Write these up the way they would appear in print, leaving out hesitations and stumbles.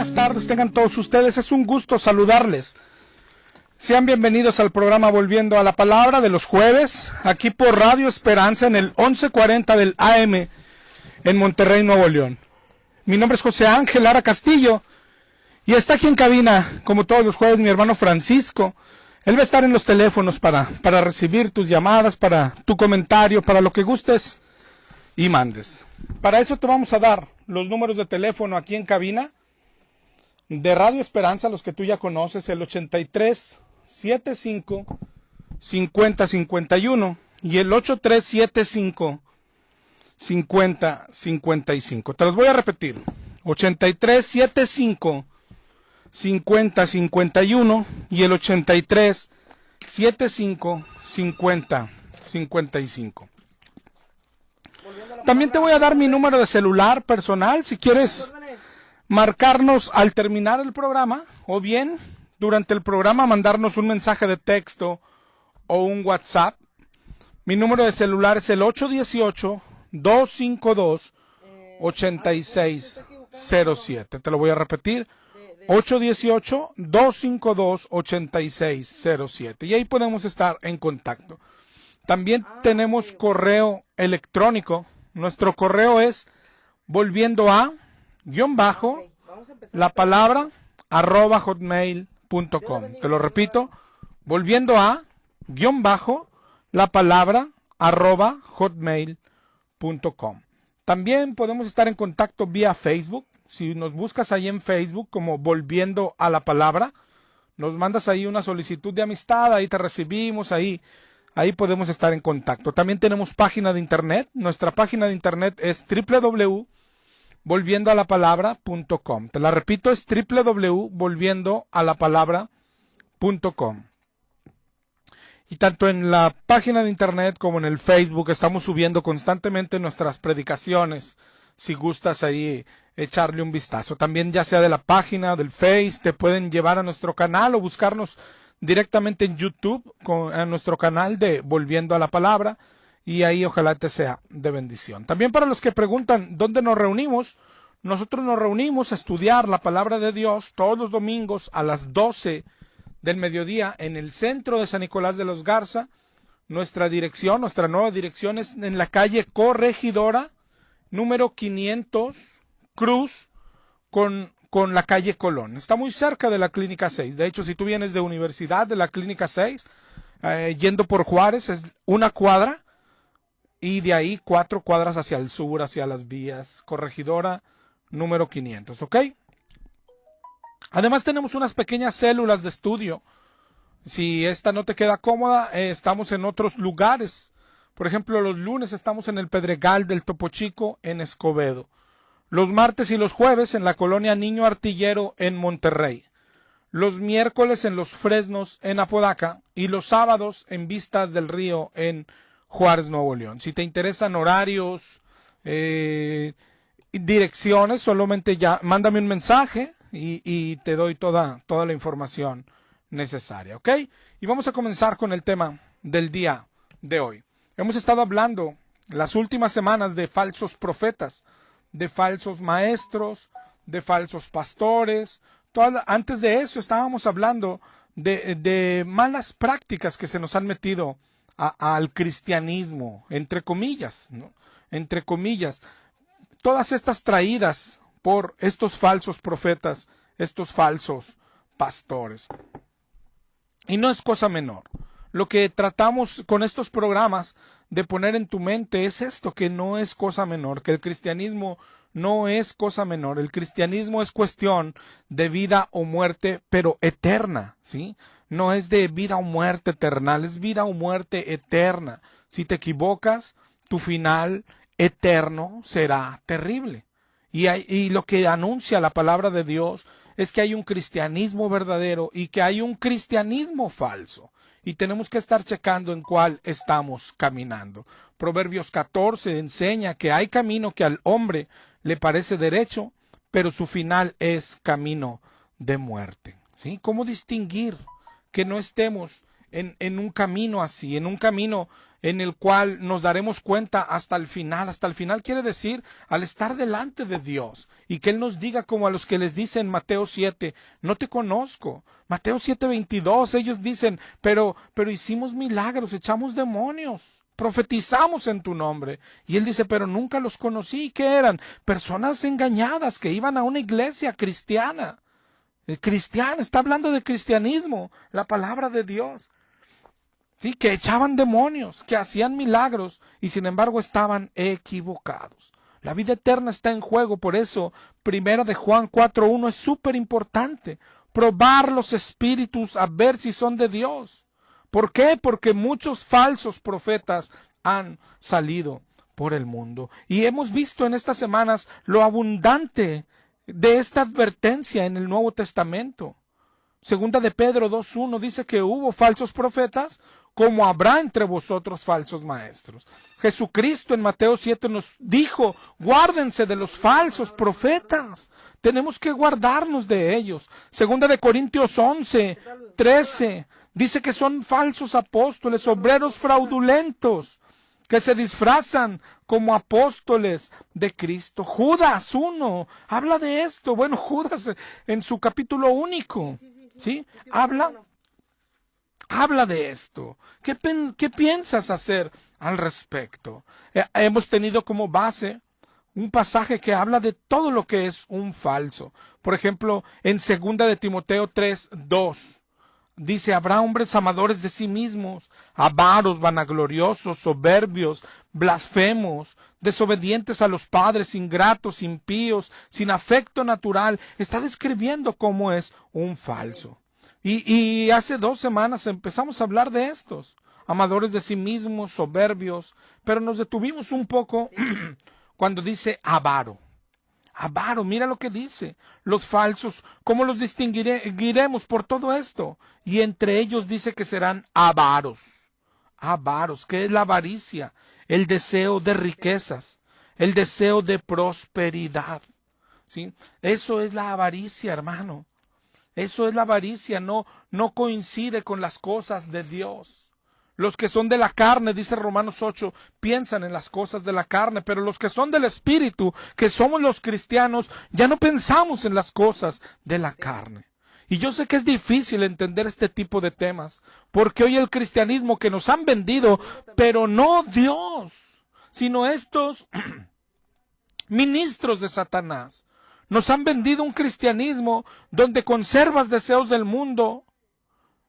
buenas tardes tengan todos ustedes, es un gusto saludarles. Sean bienvenidos al programa Volviendo a la Palabra de los jueves, aquí por Radio Esperanza en el 1140 del AM en Monterrey, Nuevo León. Mi nombre es José Ángel Lara Castillo y está aquí en cabina, como todos los jueves, mi hermano Francisco. Él va a estar en los teléfonos para recibir tus llamadas, para tu comentario, para lo que gustes y mandes. Para eso te vamos a dar los números de teléfono aquí en cabina de Radio Esperanza, los que tú ya conoces, el 83 75 50 51 y el 8375 50 55. Te los voy a repetir: 83 75 50 51 y el 83 75 50 55. También te voy a dar mi número de celular personal si quieres marcarnos al terminar el programa, o bien durante el programa mandarnos un mensaje de texto o un WhatsApp. Mi número de celular es el 818-252-8607. Te lo voy a repetir: 818-252-8607. Y ahí podemos estar en contacto. También tenemos correo electrónico. Nuestro correo es volviendo a la palabra @hotmail.com. Te lo repito: volviendo a la palabra @hotmail.com. También podemos estar en contacto vía Facebook. Si nos buscas ahí en Facebook como Volviendo a la Palabra, nos mandas ahí una solicitud de amistad, ahí te recibimos, ahí podemos estar en contacto. También tenemos página de internet. Nuestra página de internet es www.volviendoalapalabra.com. Te la repito, es www.volviendoalapalabra.com. Y tanto en la página de internet como en el Facebook estamos subiendo constantemente nuestras predicaciones. Si gustas ahí echarle un vistazo. También, ya sea de la página, del Face, te pueden llevar a nuestro canal o buscarnos directamente en YouTube a nuestro canal de Volviendo a la Palabra, y ahí ojalá te sea de bendición. También, para los que preguntan dónde nos reunimos, nosotros nos reunimos a estudiar la palabra de Dios todos los domingos a las 12 del mediodía en el centro de San Nicolás de los Garza. Nuestra nueva dirección es en la calle Corregidora, número 500, Cruz, con la calle Colón. Está muy cerca de la Clínica 6. De hecho, si tú vienes de Universidad, de la Clínica 6, yendo por Juárez, es una cuadra, y de ahí 4 cuadras hacia el sur, hacia las vías. Corregidora, número 500, ¿ok? Además, tenemos unas pequeñas células de estudio. Si esta no te queda cómoda, estamos en otros lugares. Por ejemplo, los lunes estamos en el Pedregal del Topo Chico, en Escobedo. Los martes y los jueves en la colonia Niño Artillero, en Monterrey. Los miércoles en Los Fresnos, en Apodaca. Y los sábados en Vistas del Río, en Juárez, Nuevo León. Si te interesan horarios, direcciones, solamente ya mándame un mensaje y te doy toda la información necesaria, ¿ok? Y vamos a comenzar con el tema del día de hoy. Hemos estado hablando las últimas semanas de falsos profetas, de falsos maestros, de falsos pastores. Antes de eso estábamos hablando de malas prácticas que se nos han metido al cristianismo, entre comillas, ¿no? Entre comillas. Todas estas traídas por estos falsos profetas, estos falsos pastores. Y no es cosa menor. Lo que tratamos con estos programas de poner en tu mente es esto, que no es cosa menor, que el cristianismo no es cosa menor. El cristianismo es cuestión de vida o muerte, pero eterna, ¿sí? No es de vida o muerte eternal, es vida o muerte eterna. Si te equivocas, tu final eterno será terrible. Y lo que anuncia la palabra de Dios es que hay un cristianismo verdadero y que hay un cristianismo falso. Y tenemos que estar checando en cuál estamos caminando. Proverbios 14 enseña que hay camino que al hombre le parece derecho, pero su final es camino de muerte, ¿sí? ¿Cómo distinguir que no estemos en un camino así, en un camino en el cual nos daremos cuenta hasta el final. Hasta el final quiere decir al estar delante de Dios y que Él nos diga como a los que les dice en Mateo 7, no te conozco. Mateo 7:22, ellos dicen, pero hicimos milagros, echamos demonios, profetizamos en tu nombre. Y Él dice, pero nunca los conocí. ¿Qué eran? Personas engañadas que iban a una iglesia cristiana. Cristiana, está hablando de cristianismo, la palabra de Dios. Sí, que echaban demonios, que hacían milagros y sin embargo estaban equivocados. La vida eterna está en juego, por eso 1 de Juan 4:1 es súper importante. Probar los espíritus a ver si son de Dios. ¿Por qué? Porque muchos falsos profetas han salido por el mundo. Y hemos visto en estas semanas lo abundante de esta advertencia en el Nuevo Testamento. Segunda de Pedro 2:1 dice que hubo falsos profetas, como habrá entre vosotros falsos maestros. Jesucristo en Mateo 7 nos dijo, guárdense de los falsos profetas. Tenemos que guardarnos de ellos. Segunda de Corintios 11:13 dice que son falsos apóstoles, obreros fraudulentos, que se disfrazan como apóstoles de Cristo. Judas 1 habla de esto. Bueno, Judas en su capítulo único, ¿sí? Habla de esto. ¿Qué piensas hacer al respecto? Hemos tenido como base un pasaje que habla de todo lo que es un falso. Por ejemplo, en 2 de Timoteo 3:2. Dice, habrá hombres amadores de sí mismos, avaros, vanagloriosos, soberbios, blasfemos, desobedientes a los padres, ingratos, impíos, sin afecto natural. Está describiendo cómo es un falso. Y hace 2 semanas empezamos a hablar de estos, amadores de sí mismos, soberbios, pero nos detuvimos un poco cuando dice avaro. Avaro, mira lo que dice. Los falsos, ¿cómo los distinguiremos por todo esto? Y entre ellos dice que serán avaros. Avaros, ¿qué es la avaricia? El deseo de riquezas, el deseo de prosperidad. ¿Sí? Eso es la avaricia, hermano. Eso es la avaricia, no coincide con las cosas de Dios. Los que son de la carne, dice Romanos 8, piensan en las cosas de la carne, pero los que son del Espíritu, que somos los cristianos, ya no pensamos en las cosas de la carne. Y yo sé que es difícil entender este tipo de temas, porque hoy el cristianismo que nos han vendido, pero no Dios, sino estos ministros de Satanás, nos han vendido un cristianismo donde conservas deseos del mundo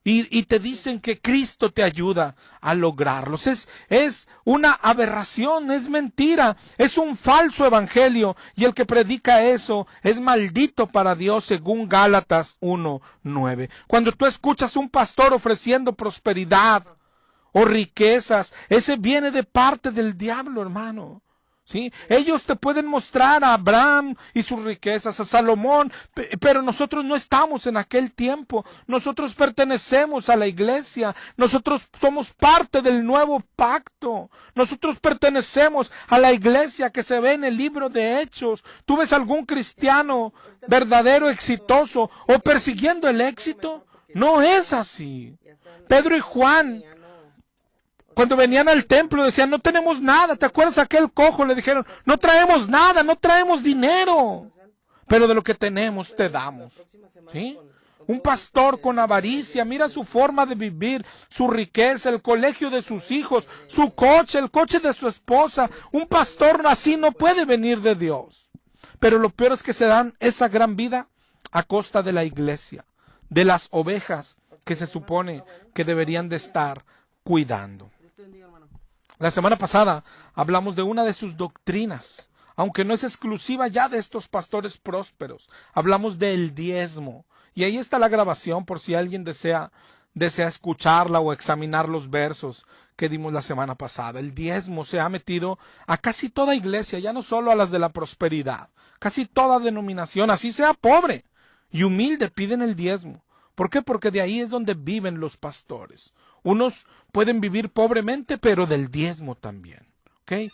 y te dicen que Cristo te ayuda a lograrlos. Es una aberración, es mentira, es un falso evangelio y el que predica eso es maldito para Dios según Gálatas 1:9. Cuando tú escuchas un pastor ofreciendo prosperidad o riquezas, ese viene de parte del diablo, hermano. ¿Sí? Ellos te pueden mostrar a Abraham y sus riquezas, a Salomón, pero nosotros no estamos en aquel tiempo. Nosotros pertenecemos a la iglesia. Nosotros somos parte del nuevo pacto. Nosotros pertenecemos a la iglesia que se ve en el libro de Hechos. ¿Tú ves algún cristiano verdadero, exitoso o persiguiendo el éxito? No es así. Pedro y Juan, cuando venían al templo decían, no tenemos nada. ¿Te acuerdas aquel cojo? Le dijeron, no traemos nada, no traemos dinero, pero de lo que tenemos te damos. ¿Sí? Un pastor con avaricia, mira su forma de vivir, su riqueza, el colegio de sus hijos, su coche, el coche de su esposa. Un pastor así no puede venir de Dios. Pero lo peor es que se dan esa gran vida a costa de la iglesia, de las ovejas que se supone que deberían de estar cuidando. La semana pasada hablamos de una de sus doctrinas, aunque no es exclusiva ya de estos pastores prósperos. Hablamos del diezmo. Y ahí está la grabación por si alguien desea escucharla o examinar los versos que dimos la semana pasada. El diezmo se ha metido a casi toda iglesia, ya no solo a las de la prosperidad. Casi toda denominación, así sea pobre y humilde, piden el diezmo. ¿Por qué? Porque de ahí es donde viven los pastores. Unos pueden vivir pobremente, pero del diezmo también. ¿Ok?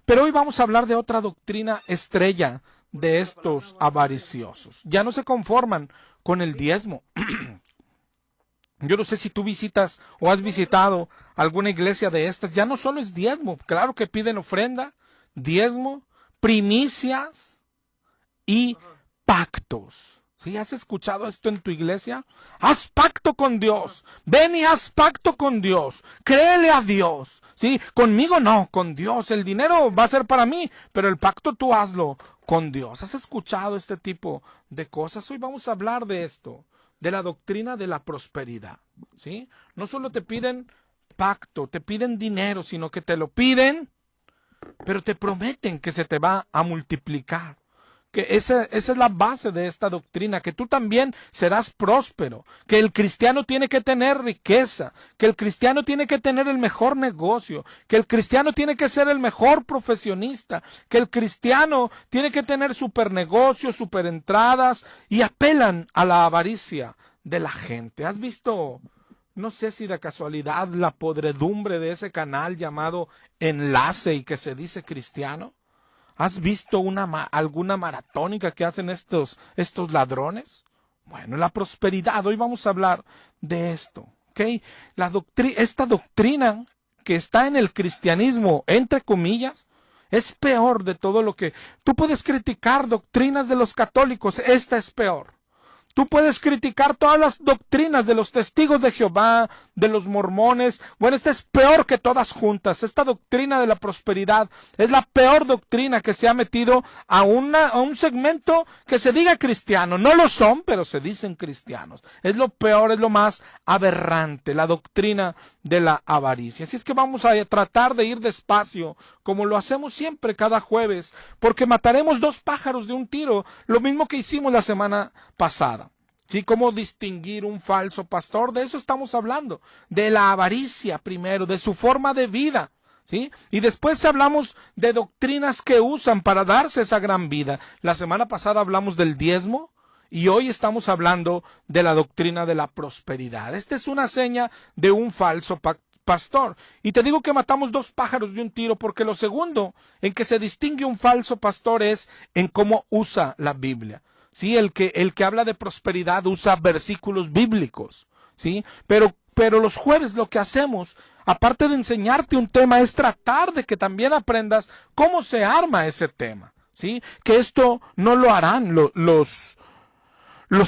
Pero hoy vamos a hablar de otra doctrina estrella de estos avariciosos. Ya no se conforman con el diezmo. Yo no sé si tú visitas o has visitado alguna iglesia de estas. Ya no solo es diezmo, claro que piden ofrenda, diezmo, primicias y pactos. ¿Sí? ¿Has escuchado esto en tu iglesia? Haz pacto con Dios. Ven y haz pacto con Dios. Créele a Dios. ¿Sí? Conmigo no, con Dios. El dinero va a ser para mí, pero el pacto tú hazlo con Dios. ¿Has escuchado este tipo de cosas? Hoy vamos a hablar de esto, de la doctrina de la prosperidad. ¿Sí? No solo te piden pacto, te piden dinero, sino que te lo piden, pero te prometen que se te va a multiplicar. Que esa es la base de esta doctrina, que tú también serás próspero, que el cristiano tiene que tener riqueza, que el cristiano tiene que tener el mejor negocio, que el cristiano tiene que ser el mejor profesionista, que el cristiano tiene que tener super negocios, super entradas, y apelan a la avaricia de la gente. ¿Has visto, no sé si de casualidad, la podredumbre de ese canal llamado Enlace y que se dice cristiano? ¿Has visto alguna maratónica que hacen estos ladrones? Bueno, la prosperidad, hoy vamos a hablar de esto, ¿ok? Esta doctrina que está en el cristianismo, entre comillas, es peor de todo lo que... Tú puedes criticar doctrinas de los católicos, esta es peor. Tú puedes criticar todas las doctrinas de los testigos de Jehová, de los mormones. Bueno, esta es peor que todas juntas. Esta doctrina de la prosperidad es la peor doctrina que se ha metido a un segmento que se diga cristiano. No lo son, pero se dicen cristianos. Es lo peor, es lo más aberrante, la doctrina de la avaricia. Así es que vamos a tratar de ir despacio, como lo hacemos siempre cada jueves, porque mataremos dos pájaros de un tiro, lo mismo que hicimos la semana pasada. ¿Sí? ¿Cómo distinguir un falso pastor? De eso estamos hablando, de la avaricia primero, de su forma de vida, ¿sí? Y después hablamos de doctrinas que usan para darse esa gran vida. La semana pasada hablamos del diezmo y hoy estamos hablando de la doctrina de la prosperidad. Esta es una seña de un falso pastor. Y te digo que matamos dos pájaros de un tiro porque lo segundo en que se distingue un falso pastor es en cómo usa la Biblia. Sí, el que habla de prosperidad usa versículos bíblicos, ¿sí? Pero los jueves lo que hacemos, aparte de enseñarte un tema, es tratar de que también aprendas cómo se arma ese tema, ¿sí? Que esto no lo harán los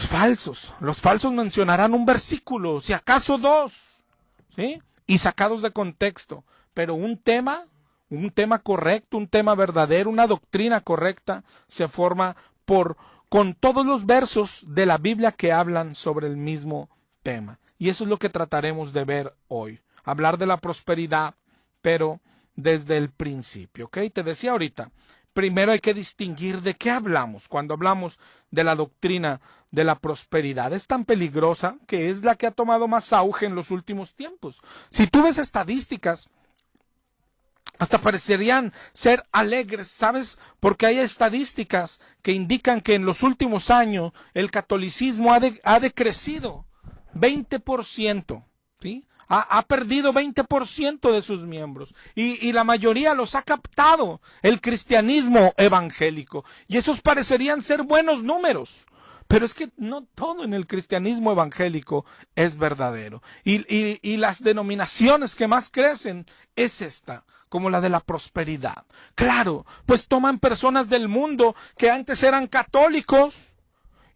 falsos. Los falsos mencionarán un versículo, si acaso dos, ¿sí? Y sacados de contexto. Pero un tema correcto, un tema verdadero, una doctrina correcta, se forma con todos los versos de la Biblia que hablan sobre el mismo tema. Y eso es lo que trataremos de ver hoy. Hablar de la prosperidad, pero desde el principio, ¿ok? Te decía ahorita, primero hay que distinguir de qué hablamos cuando hablamos de la doctrina de la prosperidad. Es tan peligrosa que es la que ha tomado más auge en los últimos tiempos. Si tú ves estadísticas, hasta parecerían ser alegres, ¿sabes? Porque hay estadísticas que indican que en los últimos años el catolicismo ha decrecido 20%, ¿sí? Ha perdido 20% de sus miembros y la mayoría los ha captado el cristianismo evangélico. Y esos parecerían ser buenos números. Pero es que no todo en el cristianismo evangélico es verdadero. Y las denominaciones que más crecen es esta, como la de la prosperidad. Claro, pues toman personas del mundo que antes eran católicos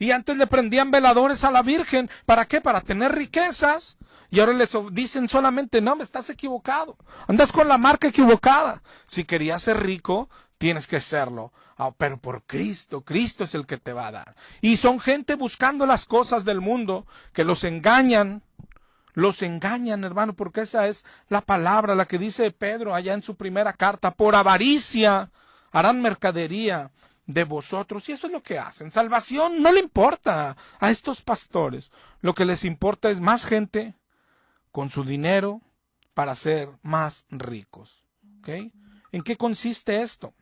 y antes le prendían veladores a la Virgen. ¿Para qué? Para tener riquezas. Y ahora les dicen solamente, no, me estás equivocado. Andas con la marca equivocada. Si querías ser rico, tienes que serlo. Pero por Cristo, Cristo es el que te va a dar. Y son gente buscando las cosas del mundo que los engañan, hermano, porque esa es la palabra, la que dice Pedro allá en su primera carta, por avaricia harán mercadería de vosotros. Y eso es lo que hacen. Salvación no le importa a estos pastores. Lo que les importa es más gente con su dinero para ser más ricos. ¿Okay? ¿En qué consiste esto?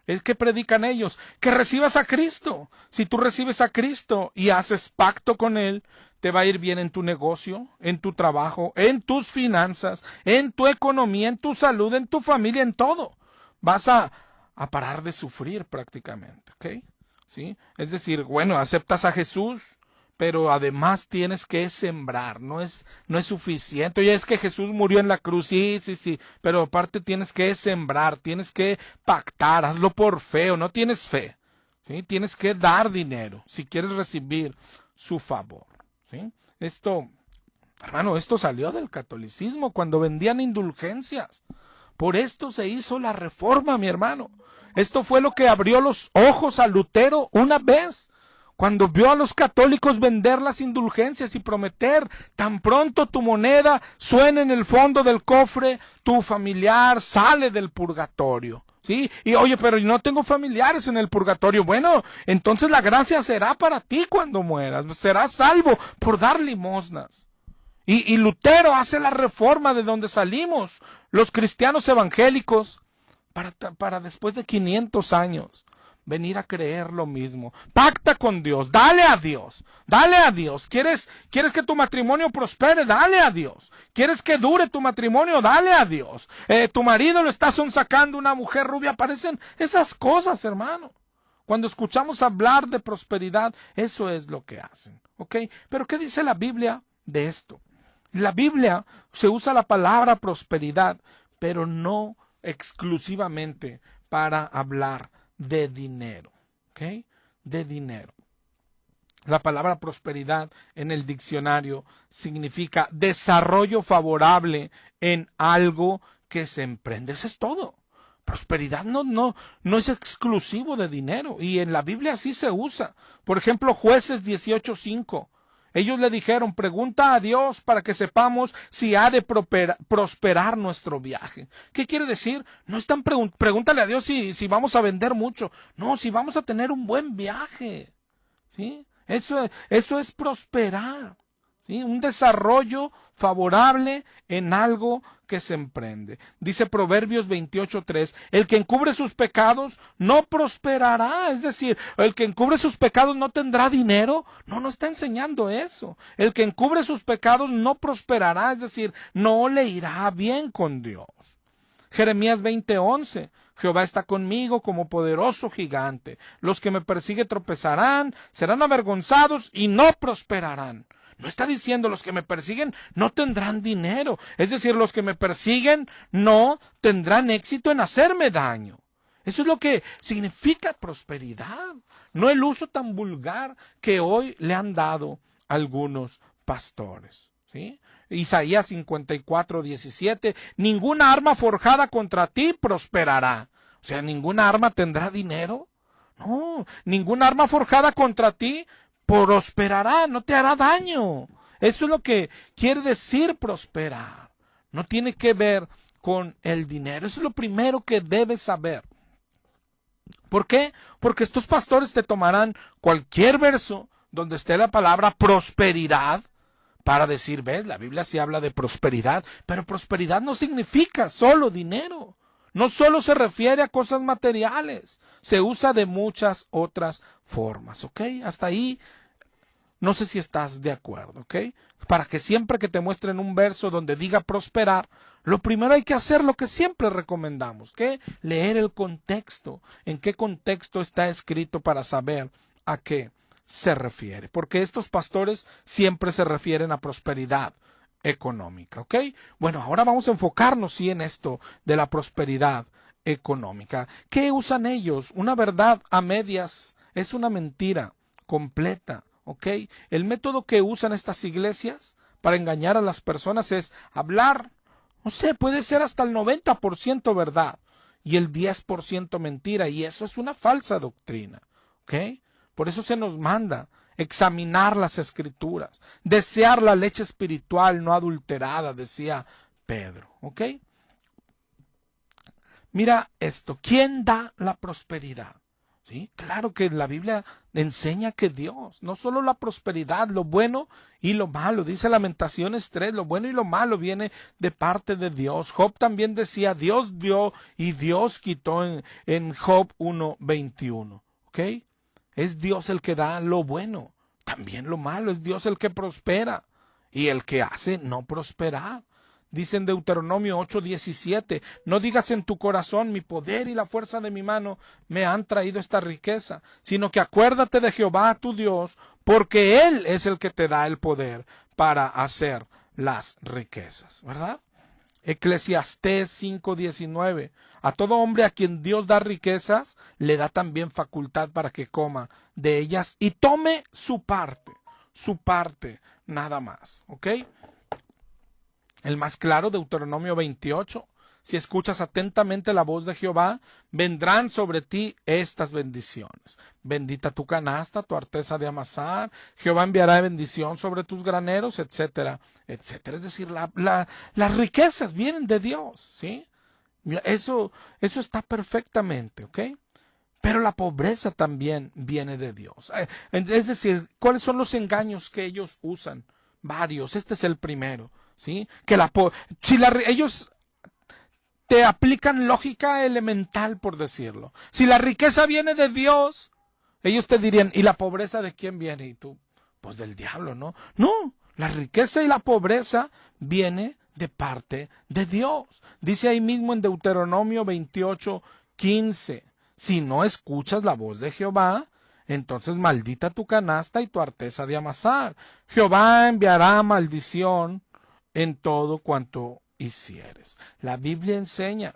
Es que predican ellos, que recibas a Cristo. Si tú recibes a Cristo y haces pacto con Él, te va a ir bien en tu negocio, en tu trabajo, en tus finanzas, en tu economía, en tu salud, en tu familia, en todo. Vas a parar de sufrir prácticamente, ¿ok? ¿Sí? Es decir, bueno, aceptas a Jesús, pero además tienes que sembrar, no es suficiente. Oye, es que Jesús murió en la cruz, sí, pero aparte tienes que sembrar, tienes que pactar, hazlo por fe o no tienes fe, ¿sí? Tienes que dar dinero si quieres recibir su favor, ¿sí? Hermano, esto salió del catolicismo cuando vendían indulgencias. Por esto se hizo la reforma, mi hermano. Esto fue lo que abrió los ojos a Lutero una vez, cuando vio a los católicos vender las indulgencias y prometer: tan pronto tu moneda suene en el fondo del cofre, tu familiar sale del purgatorio. ¿Sí? Y oye, pero yo no tengo familiares en el purgatorio. Bueno, entonces la gracia será para ti cuando mueras. Serás salvo por dar limosnas. Y Lutero hace la reforma de donde salimos los cristianos evangélicos para después de 500 años venir a creer lo mismo. Pacta con Dios, dale a Dios, dale a Dios. ¿Quieres que tu matrimonio prospere? Dale a Dios. ¿Quieres que dure tu matrimonio? Dale a Dios. Tu marido lo está sonsacando una mujer rubia. Aparecen esas cosas, hermano. Cuando escuchamos hablar de prosperidad, eso es lo que hacen, ¿ok? Pero ¿qué dice la Biblia de esto? En la Biblia se usa la palabra prosperidad, pero no exclusivamente para hablar de dinero, ¿ok? De dinero. La palabra prosperidad en el diccionario significa desarrollo favorable en algo que se emprende. Eso es todo. Prosperidad no es exclusivo de dinero, y en la Biblia sí se usa. Por ejemplo, Jueces 18:5. Ellos le dijeron: pregunta a Dios para que sepamos si ha de prosperar nuestro viaje. ¿Qué quiere decir? No están pregúntale a Dios si vamos a vender mucho. No, si vamos a tener un buen viaje. ¿Sí? Eso es prosperar. ¿Sí? Un desarrollo favorable en algo que se emprende. Dice Proverbios 28:3, el que encubre sus pecados no prosperará. Es decir, el que encubre sus pecados no tendrá dinero. No está enseñando eso. El que encubre sus pecados no prosperará, es decir, no le irá bien con Dios. Jeremías 20:11, Jehová está conmigo como poderoso gigante. Los que me persiguen tropezarán, serán avergonzados y no prosperarán. No está diciendo los que me persiguen no tendrán dinero. Es decir, los que me persiguen no tendrán éxito en hacerme daño. Eso es lo que significa prosperidad. No el uso tan vulgar que hoy le han dado algunos pastores. ¿Sí? Isaías 54:17, ninguna arma forjada contra ti prosperará. O sea, ninguna arma tendrá dinero. No, ninguna arma forjada contra ti prosperará, no te hará daño. Eso es lo que quiere decir prosperar. No tiene que ver con el dinero. Eso es lo primero que debes saber. ¿Por qué? Porque estos pastores te tomarán cualquier verso donde esté la palabra prosperidad para decir: ves, la Biblia sí habla de prosperidad, pero prosperidad no significa solo dinero. No solo se refiere a cosas materiales, se usa de muchas otras formas, ¿ok? Hasta ahí no sé si estás de acuerdo, ¿ok? Para que siempre que te muestren un verso donde diga prosperar, lo primero hay que hacer lo que siempre recomendamos, ¿qué? Leer el contexto, en qué contexto está escrito para saber a qué se refiere. Porque estos pastores siempre se refieren a prosperidad económica, ¿ok? Bueno, ahora vamos a enfocarnos sí en esto de la prosperidad económica. ¿Qué usan ellos? Una verdad a medias es una mentira completa, ¿ok? El método que usan estas iglesias para engañar a las personas es hablar, no sé, puede ser hasta el 90% verdad y el 10% mentira, y eso es una falsa doctrina, ¿ok? Por eso se nos manda examinar las escrituras, desear la leche espiritual no adulterada, decía Pedro, ¿ok? Mira esto, ¿quién da la prosperidad? ¿Sí? Claro que la Biblia enseña que Dios, no solo la prosperidad, lo bueno y lo malo, dice Lamentaciones 3, lo bueno y lo malo viene de parte de Dios. Job también decía: Dios dio y Dios quitó en Job 1:21, ¿ok? Es Dios el que da lo bueno, también lo malo, es Dios el que prospera y el que hace no prosperar. Dice en Deuteronomio 8:17, no digas en tu corazón, mi poder y la fuerza de mi mano me han traído esta riqueza, sino que acuérdate de Jehová tu Dios, porque Él es el que te da el poder para hacer las riquezas, ¿verdad? Eclesiastés 5:19, a todo hombre a quien Dios da riquezas, le da también facultad para que coma de ellas y tome su parte, nada más, ¿ok? El más claro, Deuteronomio 28, si escuchas atentamente la voz de Jehová, vendrán sobre ti estas bendiciones. Bendita tu canasta, tu arteza de amasar, Jehová enviará bendición sobre tus graneros, etcétera, etcétera. Es decir, las riquezas vienen de Dios, ¿sí? Eso está perfectamente, ¿ok? Pero la pobreza también viene de Dios. Es decir, ¿cuáles son los engaños que ellos usan? Varios, este es el primero, ¿sí? Que ellos te aplican lógica elemental, por decirlo. Si la riqueza viene de Dios, ellos te dirían, ¿y la pobreza de quién viene? Y tú, pues del diablo, ¿no? No, la riqueza y la pobreza viene de parte de Dios. Dice ahí mismo en Deuteronomio 28:15, si no escuchas la voz de Jehová, entonces maldita tu canasta y tu arteza de amasar. Jehová enviará maldición en todo cuanto hicieres. La Biblia enseña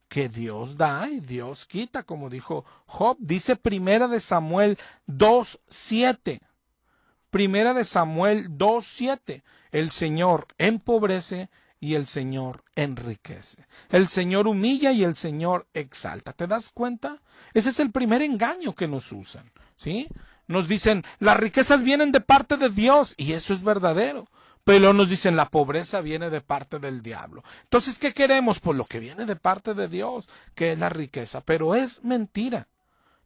que Dios da y Dios quita, como dijo Job. Dice Primera de Samuel 2:7. Primera de Samuel 2:7. El Señor empobrece y el Señor enriquece. El Señor humilla y el Señor exalta. ¿Te das cuenta? Ese es el primer engaño que nos usan, ¿sí? Nos dicen, las riquezas vienen de parte de Dios, y eso es verdadero. Pero nos dicen, la pobreza viene de parte del diablo. Entonces, ¿qué queremos? Pues lo que viene de parte de Dios, que es la riqueza. Pero es mentira.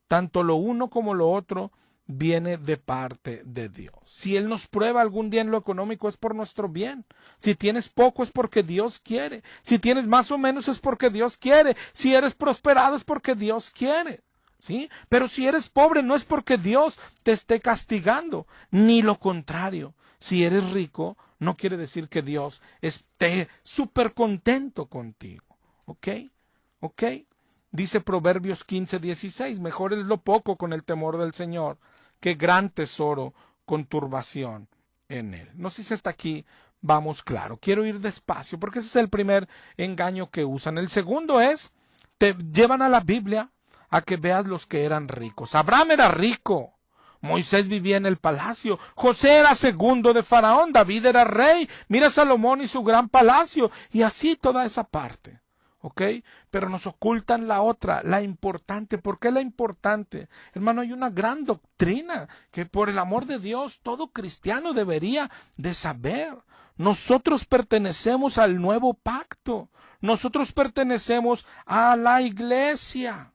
Tanto lo uno como lo otro viene de parte de Dios. Si Él nos prueba algún día en lo económico, es por nuestro bien. Si tienes poco, es porque Dios quiere. Si tienes más o menos, es porque Dios quiere. Si eres prosperado, es porque Dios quiere, ¿sí? Pero si eres pobre, no es porque Dios te esté castigando, ni lo contrario. Si eres rico, no quiere decir que Dios esté súper contento contigo. ¿Ok? ¿Ok? Dice Proverbios 15:16, mejor es lo poco con el temor del Señor que gran tesoro con turbación en él. No sé si hasta aquí vamos claro. Quiero ir despacio porque ese es el primer engaño que usan. El segundo es, te llevan a la Biblia a que veas los que eran ricos. Abraham era rico. Moisés vivía en el palacio, José era segundo de Faraón, David era rey, mira Salomón y su gran palacio, y así toda esa parte, ¿ok? Pero nos ocultan la otra, la importante. ¿Por qué la importante? Hermano, hay una gran doctrina que por el amor de Dios todo cristiano debería de saber. Nosotros pertenecemos al nuevo pacto, nosotros pertenecemos a la iglesia,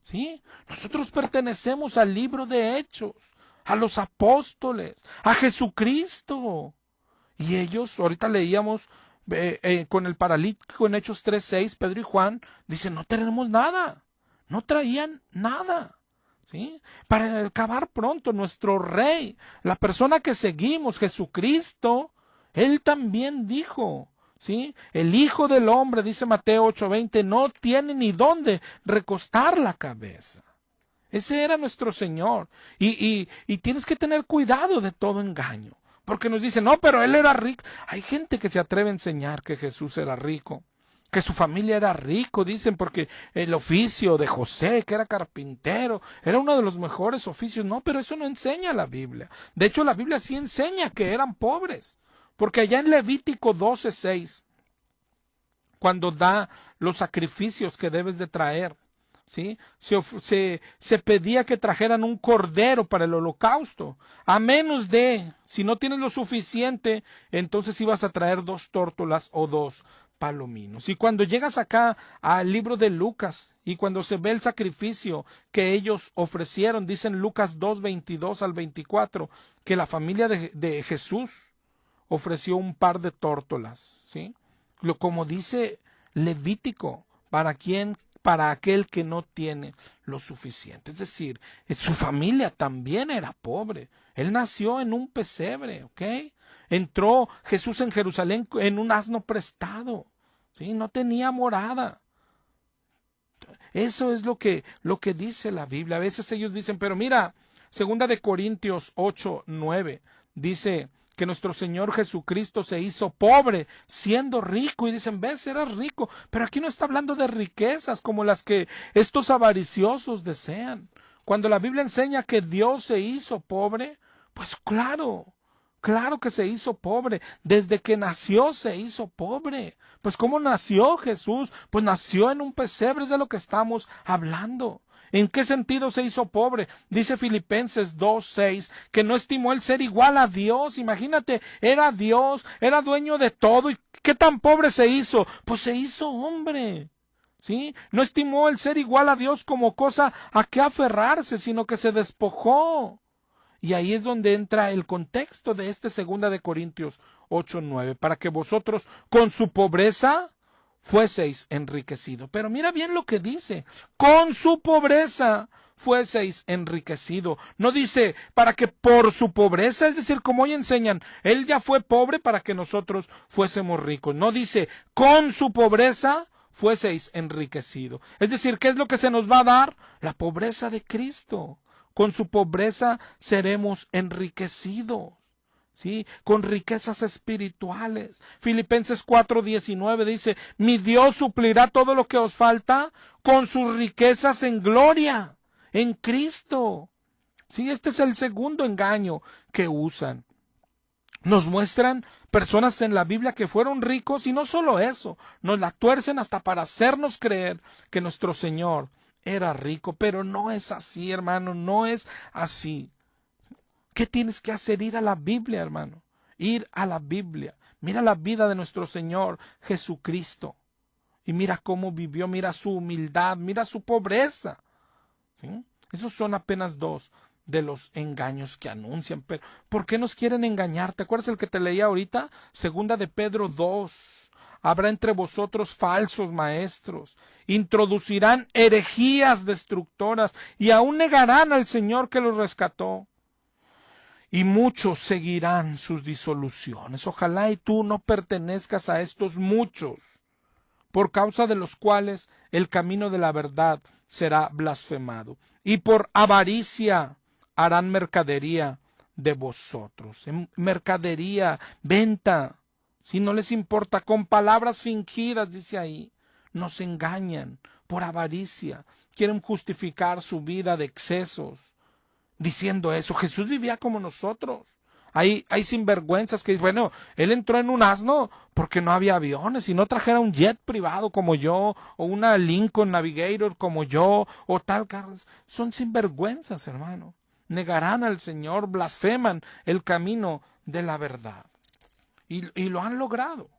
¿sí? Nosotros pertenecemos al libro de Hechos, a los apóstoles, a Jesucristo. Y ellos, ahorita leíamos con el paralítico en Hechos 3:6, Pedro y Juan, dicen, no tenemos nada, no traían nada, ¿sí? Para acabar pronto, nuestro rey, la persona que seguimos, Jesucristo, Él también dijo, ¿sí? El Hijo del Hombre, dice Mateo 8:20, no tiene ni dónde recostar la cabeza. Ese era nuestro Señor. Y tienes que tener cuidado de todo engaño. Porque nos dicen, no, pero Él era rico. Hay gente que se atreve a enseñar que Jesús era rico, que su familia era rico, dicen, porque el oficio de José, que era carpintero, era uno de los mejores oficios. No, pero eso no enseña la Biblia. De hecho, la Biblia sí enseña que eran pobres. Porque allá en Levítico 12:6, cuando da los sacrificios que debes de traer, ¿sí? Se pedía que trajeran un cordero para el holocausto. A menos de, si no tienes lo suficiente, entonces ibas a traer 2 tórtolas o 2 palominos. Y cuando llegas acá al libro de Lucas, y cuando se ve el sacrificio que ellos ofrecieron, dicen Lucas 2:22-24, que la familia de Jesús ofreció un par de tórtolas, ¿sí? Como dice Levítico, para aquel que no tiene lo suficiente. Es decir, su familia también era pobre. Él nació en un pesebre, ¿ok? Entró Jesús en Jerusalén en un asno prestado, ¿sí? No tenía morada. Eso es lo que dice la Biblia. A veces ellos dicen, pero mira, 2 Corintios 8:9 dice que nuestro Señor Jesucristo se hizo pobre siendo rico, y dicen, ves, era rico, pero aquí no está hablando de riquezas como las que estos avariciosos desean. Cuando la Biblia enseña que Dios se hizo pobre, pues claro que se hizo pobre. Desde que nació se hizo pobre. Pues ¿cómo nació Jesús? Pues nació en un pesebre, es de lo que estamos hablando. ¿En qué sentido se hizo pobre? Dice Filipenses 2:6 que no estimó el ser igual a Dios. Imagínate, era Dios, era dueño de todo. ¿Y qué tan pobre se hizo? Pues se hizo hombre. ¿Sí? No estimó el ser igual a Dios como cosa a que aferrarse, sino que se despojó. Y ahí es donde entra el contexto de este 2 Corintios 8:9, para que vosotros con su pobreza fueseis enriquecidos. Pero mira bien lo que dice, con su pobreza fueseis enriquecidos. No dice para que por su pobreza, es decir, como hoy enseñan, él ya fue pobre para que nosotros fuésemos ricos. No dice con su pobreza fueseis enriquecidos. Es decir, ¿qué es lo que se nos va a dar? La pobreza de Cristo. Con su pobreza seremos enriquecidos, ¿sí? Con riquezas espirituales. Filipenses 4:19 dice, mi Dios suplirá todo lo que os falta con sus riquezas en gloria, en Cristo. Sí, este es el segundo engaño que usan. Nos muestran personas en la Biblia que fueron ricos, y no solo eso, nos la tuercen hasta para hacernos creer que nuestro Señor era rico, pero no es así, hermano, no es así. ¿Qué tienes que hacer? Ir a la Biblia, hermano, ir a la Biblia. Mira la vida de nuestro Señor Jesucristo y mira cómo vivió, mira su humildad, mira su pobreza. ¿Sí? Esos son apenas dos de los engaños que anuncian. Pero ¿por qué nos quieren engañar? ¿Te acuerdas el que te leía ahorita? 2 Pedro 2. Habrá entre vosotros falsos maestros, introducirán herejías destructoras y aún negarán al Señor que los rescató. Y muchos seguirán sus disoluciones. Ojalá y tú no pertenezcas a estos muchos, por causa de los cuales el camino de la verdad será blasfemado. Y por avaricia harán mercadería de vosotros. Mercadería, venta. Si no les importa, con palabras fingidas, dice ahí, nos engañan por avaricia, quieren justificar su vida de excesos, diciendo eso. Jesús vivía como nosotros. Hay sinvergüenzas que dicen, bueno, él entró en un asno porque no había aviones, y no trajera un jet privado como yo, o una Lincoln Navigator como yo, o tal carro. Son sinvergüenzas, hermano. Negarán al Señor, blasfeman el camino de la verdad. Y lo han logrado,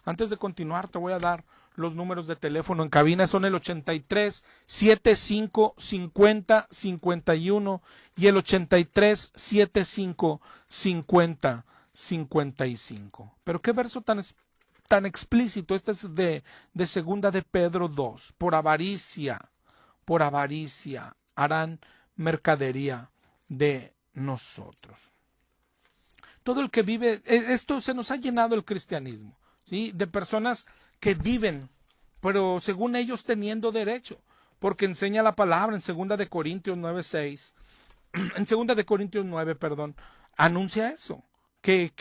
Antes de continuar, te voy a dar los números de teléfono en cabina. Son el 83 75 50 51 y el 83 75 50 55. Pero qué verso tan explícito. Este es de 2 Pedro 2. Por avaricia harán mercadería de nosotros. Todo el que vive, esto se nos ha llenado el cristianismo, ¿sí? De personas que viven, pero según ellos teniendo derecho, porque enseña la palabra en 2 Corintios 9:6, en 2 Corintios 9, perdón, anuncia eso, que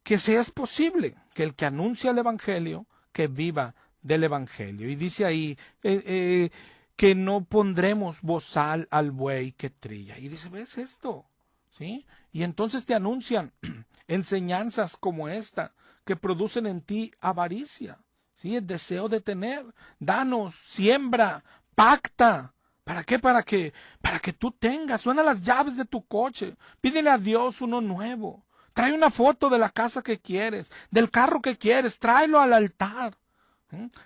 sea posible que el que anuncia el evangelio, que viva del evangelio. Y dice ahí, que no pondremos bozal al buey que trilla. Y dice, ¿ves esto? ¿Sí? Y entonces te anuncian enseñanzas como esta, que producen en ti avaricia, ¿sí? El deseo de tener. Danos, siembra, pacta. ¿Para qué? Para que tú tengas. Suena las llaves de tu coche. Pídele a Dios uno nuevo. Trae una foto de la casa que quieres, del carro que quieres. Tráelo al altar.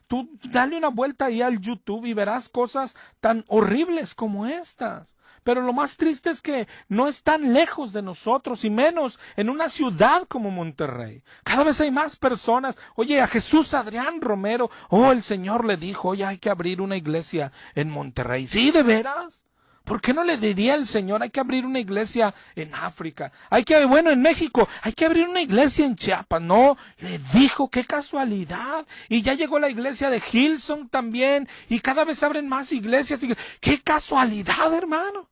Tú dale una vuelta ahí al YouTube y verás cosas tan horribles como estas. Pero lo más triste es que no están lejos de nosotros, y menos en una ciudad como Monterrey. Cada vez hay más personas. Oye, a Jesús Adrián Romero, el Señor le dijo, oye, hay que abrir una iglesia en Monterrey. ¿Sí, de veras? ¿Por qué no le diría el Señor, hay que abrir una iglesia en África? En México, hay que abrir una iglesia en Chiapas. No, le dijo, qué casualidad. Y ya llegó la iglesia de Hillsong también, y cada vez abren más iglesias. ¡Qué casualidad, hermano!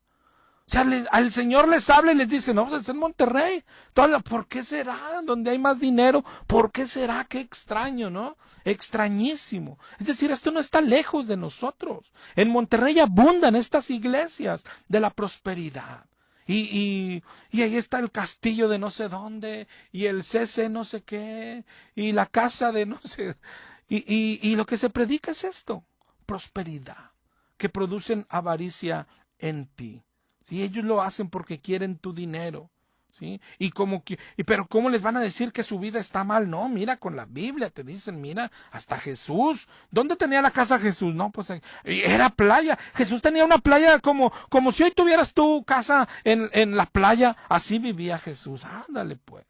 O sea, al Señor les habla y les dice, no, pues es en Monterrey. ¿Por qué será? Donde hay más dinero, ¿por qué será? Qué extraño, ¿no? Extrañísimo. Es decir, esto no está lejos de nosotros. En Monterrey abundan estas iglesias de la prosperidad. Y ahí está el castillo de no sé dónde, y el CC no sé qué, y la casa de no sé. Y lo que se predica es esto, prosperidad, que producen avaricia en ti. ¿Sí? Ellos lo hacen porque quieren tu dinero, ¿sí? Pero ¿cómo les van a decir que su vida está mal? No, mira, con la Biblia te dicen, mira, hasta Jesús. ¿Dónde tenía la casa Jesús? No, pues era playa. Jesús tenía una playa como si hoy tuvieras tu casa en la playa. Así vivía Jesús. Ándale pues.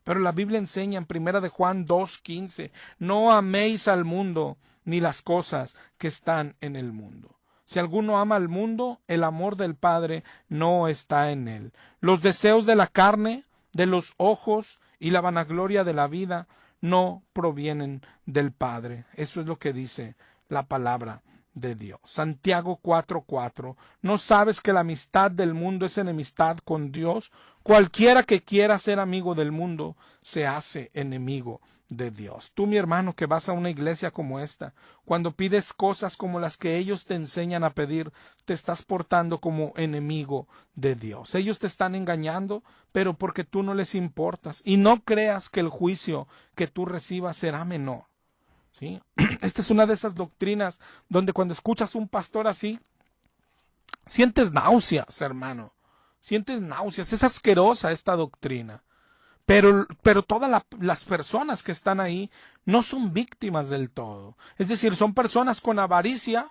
Pero la Biblia enseña en 1 de Juan 2:15, no améis al mundo ni las cosas que están en el mundo. Si alguno ama al mundo, el amor del Padre no está en él. Los deseos de la carne, de los ojos y la vanagloria de la vida no provienen del Padre. Eso es lo que dice la palabra de Dios. Santiago 4:4. ¿No sabes que la amistad del mundo es enemistad con Dios? Cualquiera que quiera ser amigo del mundo se hace enemigo de Dios. Tú, mi hermano, que vas a una iglesia como esta, cuando pides cosas como las que ellos te enseñan a pedir, te estás portando como enemigo de Dios. Ellos te están engañando, pero porque tú no les importas. Y no creas que el juicio que tú recibas será menor. ¿Sí? Esta es una de esas doctrinas donde cuando escuchas a un pastor así, sientes náuseas, hermano. Sientes náuseas. Es asquerosa esta doctrina. Pero todas las personas que están ahí no son víctimas del todo. Es decir, son personas con avaricia,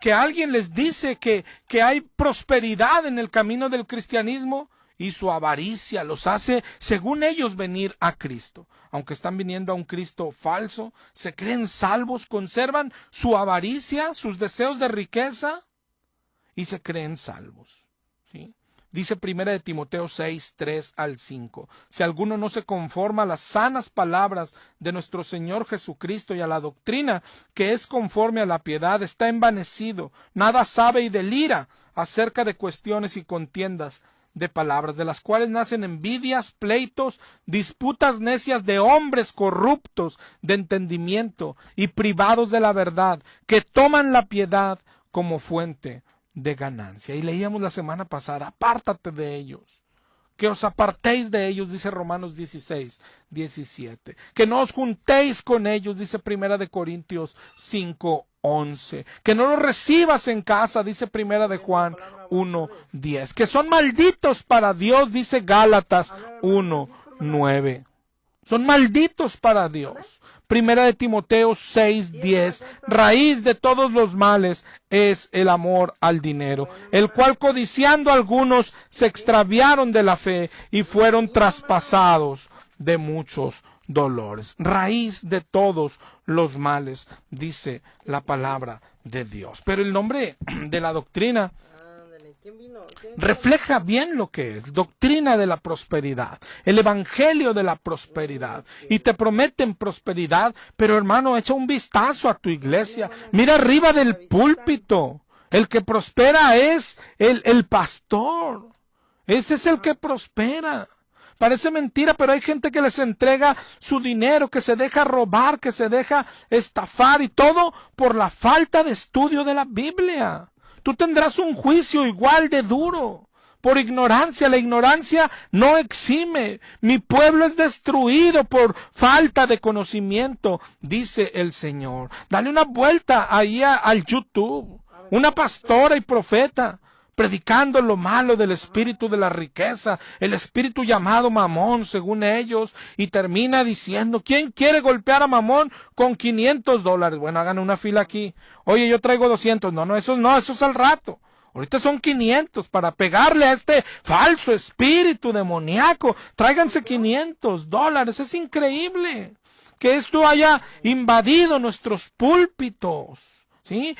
que alguien les dice que hay prosperidad en el camino del cristianismo, y su avaricia los hace, según ellos, venir a Cristo. Aunque están viniendo a un Cristo falso, se creen salvos, conservan su avaricia, sus deseos de riqueza, y se creen salvos. ¿Sí? Dice 1 de Timoteo 6:3-5. Si alguno no se conforma a las sanas palabras de nuestro Señor Jesucristo y a la doctrina que es conforme a la piedad, está envanecido, nada sabe y delira acerca de cuestiones y contiendas de palabras, de las cuales nacen envidias, pleitos, disputas necias de hombres corruptos de entendimiento y privados de la verdad, que toman la piedad como fuente de ganancia. Y leíamos la semana pasada, apártate de ellos, que os apartéis de ellos, dice Romanos 16:17, que no os juntéis con ellos, dice 1 de Corintios 5:11, que no los recibas en casa, dice 1 de Juan 1:10, que son malditos para Dios, dice Gálatas 1:9, son malditos para Dios. 1 de Timoteo 6:10, raíz de todos los males es el amor al dinero, el cual codiciando algunos se extraviaron de la fe y fueron traspasados de muchos dolores. Raíz de todos los males, dice la palabra de Dios. Pero el nombre de la doctrina refleja bien lo que es, doctrina de la prosperidad, el evangelio de la prosperidad, y te prometen prosperidad, pero hermano, echa un vistazo a tu iglesia, mira arriba del púlpito, el que prospera es el pastor, ese es el que prospera. Parece mentira, pero hay gente que les entrega su dinero, que se deja robar, que se deja estafar, y todo por la falta de estudio de la Biblia. Tú tendrás un juicio igual de duro por ignorancia. La ignorancia no exime. Mi pueblo es destruido por falta de conocimiento, dice el Señor. Dale una vuelta ahí al YouTube. Una pastora y profeta predicando lo malo del espíritu de la riqueza, el espíritu llamado Mamón, según ellos, y termina diciendo, ¿quién quiere golpear a Mamón con $500? Bueno, hagan una fila aquí. Oye, yo traigo 200. No, eso es al rato. Ahorita son 500 para pegarle a este falso espíritu demoníaco. Tráiganse $500. Es increíble que esto haya invadido nuestros púlpitos. ¿Sí?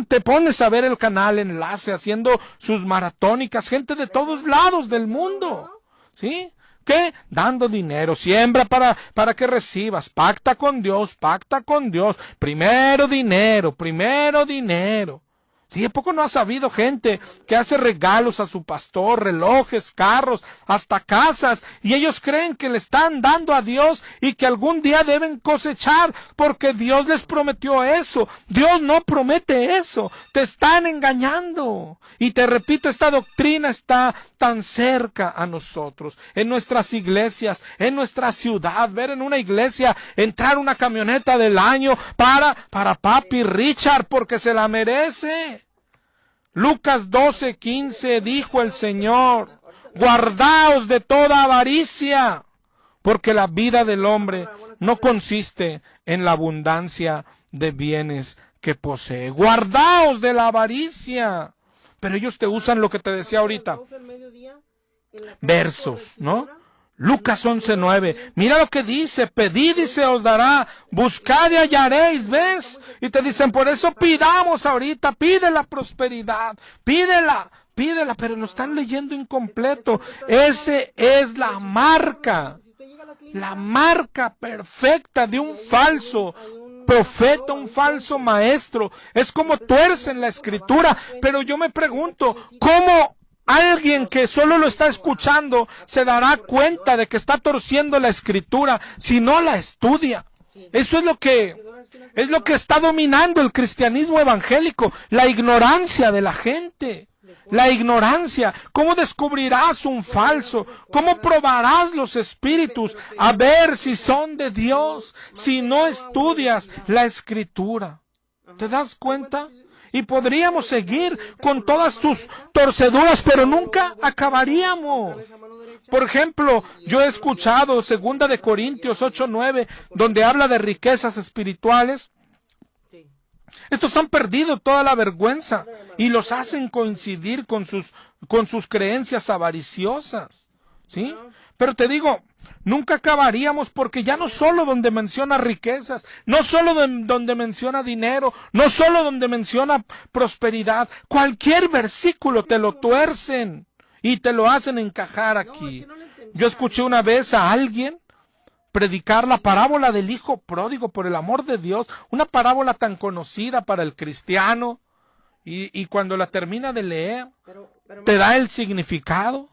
Te pones a ver el canal Enlace haciendo sus maratónicas, gente de todos lados del mundo. ¿Sí? ¿Qué? Dando dinero, siembra para que recibas, pacta con Dios, primero dinero. ¿Sí? ¿A poco no has sabido gente que hace regalos a su pastor, relojes, carros, hasta casas, y ellos creen que le están dando a Dios y que algún día deben cosechar porque Dios les prometió eso? Dios no promete eso, te están engañando. Y te repito, esta doctrina está tan cerca a nosotros, en nuestras iglesias, en nuestra ciudad. Ver en una iglesia entrar una camioneta del año para Papi Richard porque se la merece. Lucas 12:15 dijo el Señor, guardaos de toda avaricia, porque la vida del hombre no consiste en la abundancia de bienes que posee. Guardaos de la avaricia. Pero ellos te usan lo que te decía ahorita. Versos, ¿no? Lucas 11:9. Mira lo que dice, pedid y se os dará, buscad y hallaréis, ¿ves? Y te dicen, por eso pidamos ahorita, pide la prosperidad, pídela, pero lo están leyendo incompleto. Ese es la marca perfecta de un falso profeta, un falso maestro. Es como tuercen la escritura, pero yo me pregunto, ¿cómo alguien que solo lo está escuchando se dará cuenta de que está torciendo la escritura si no la estudia? Eso es lo que está dominando el cristianismo evangélico, la ignorancia de la gente. La ignorancia. ¿Cómo descubrirás un falso? ¿Cómo probarás los espíritus a ver si son de Dios si no estudias la escritura? ¿Te das cuenta? Y podríamos seguir con todas sus torceduras, pero nunca acabaríamos. Por ejemplo, yo he escuchado 2 Corintios 8:9, donde habla de riquezas espirituales. Estos han perdido toda la vergüenza y los hacen coincidir con sus creencias avariciosas. ¿Sí? Pero te digo, nunca acabaríamos, porque ya no solo donde menciona riquezas, no solo donde menciona dinero, no solo donde menciona prosperidad, cualquier versículo te lo tuercen y te lo hacen encajar aquí. Yo escuché una vez a alguien predicar la parábola del hijo pródigo, por el amor de Dios, una parábola tan conocida para el cristiano, y cuando la termina de leer, te da el significado.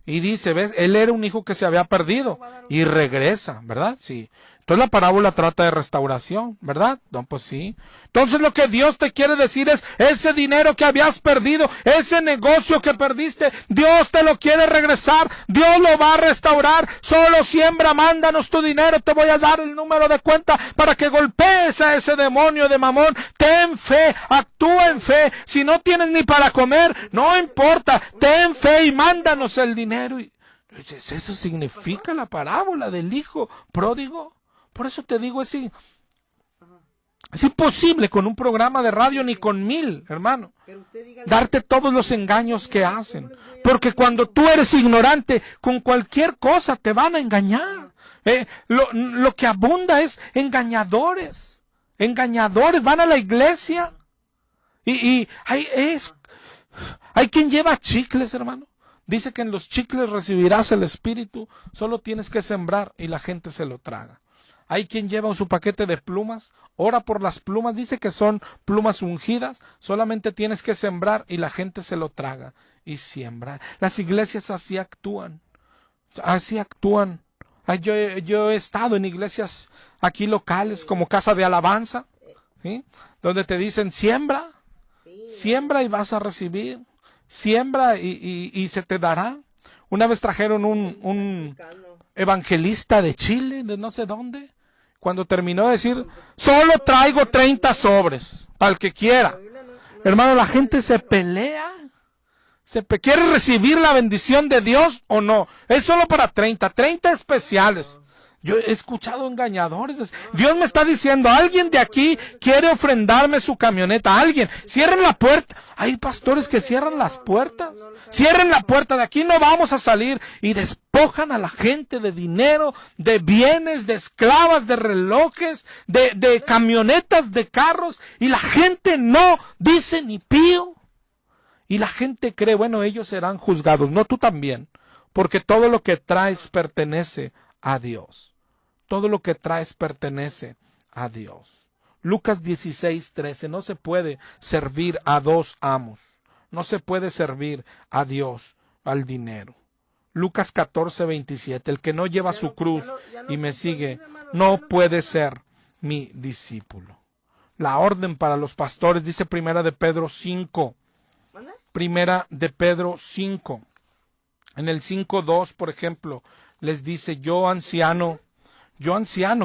Y dice, ¿ves? Él era un hijo que se había perdido y regresa, ¿verdad? Sí. Entonces la parábola trata de restauración, ¿verdad? No, pues sí. Entonces lo que Dios te quiere decir es, ese dinero que habías perdido, ese negocio que perdiste, Dios te lo quiere regresar, Dios lo va a restaurar. Solo siembra, mándanos tu dinero, te voy a dar el número de cuenta para que golpees a ese demonio de Mamón. Ten fe, actúa en fe. Si no tienes ni para comer, no importa, ten fe y mándanos el dinero. Y eso significa la parábola del hijo pródigo. Por eso te digo, es imposible con un programa de radio ni con 1000, hermano, darte todos los engaños que hacen. Porque cuando tú eres ignorante, con cualquier cosa te van a engañar. Lo que abunda es engañadores. Engañadores van a la iglesia y hay quien lleva chicles, hermano. Dice que en los chicles recibirás el espíritu, solo tienes que sembrar y la gente se lo traga. Hay quien lleva su paquete de plumas, ora por las plumas, dice que son plumas ungidas, solamente tienes que sembrar y la gente se lo traga y siembra. Las iglesias así actúan. Yo he estado en iglesias aquí locales como Casa de Alabanza, ¿sí? Donde te dicen siembra y vas a recibir, siembra y se te dará. Una vez trajeron un evangelista de Chile, de no sé dónde. Cuando terminó de decir, solo traigo 30 sobres, al que quiera. Hermano, la gente se pelea ¿Quieres recibir la bendición de Dios o no? Es solo para 30 especiales. Yo he escuchado engañadores. Dios me está diciendo, alguien de aquí quiere ofrendarme su camioneta. Alguien, cierren la puerta. Hay pastores que cierran las puertas. Cierren la puerta, de aquí no vamos a salir. Y despojan a la gente de dinero, de bienes, de esclavas, de relojes, de camionetas, de carros. Y la gente no dice ni pío. Y la gente cree, bueno, ellos serán juzgados. No, tú también. Porque todo lo que traes pertenece a Dios. Todo lo que traes pertenece a Dios. Lucas 16:13. No se puede servir a dos amos. No se puede servir a Dios, al dinero. Lucas 14:27. El que no lleva su cruz y me sigue, no puede ser mi discípulo. La orden para los pastores, dice Primera de Pedro 5. Primera de Pedro 5. En el 5:2, por ejemplo, les dice, yo anciano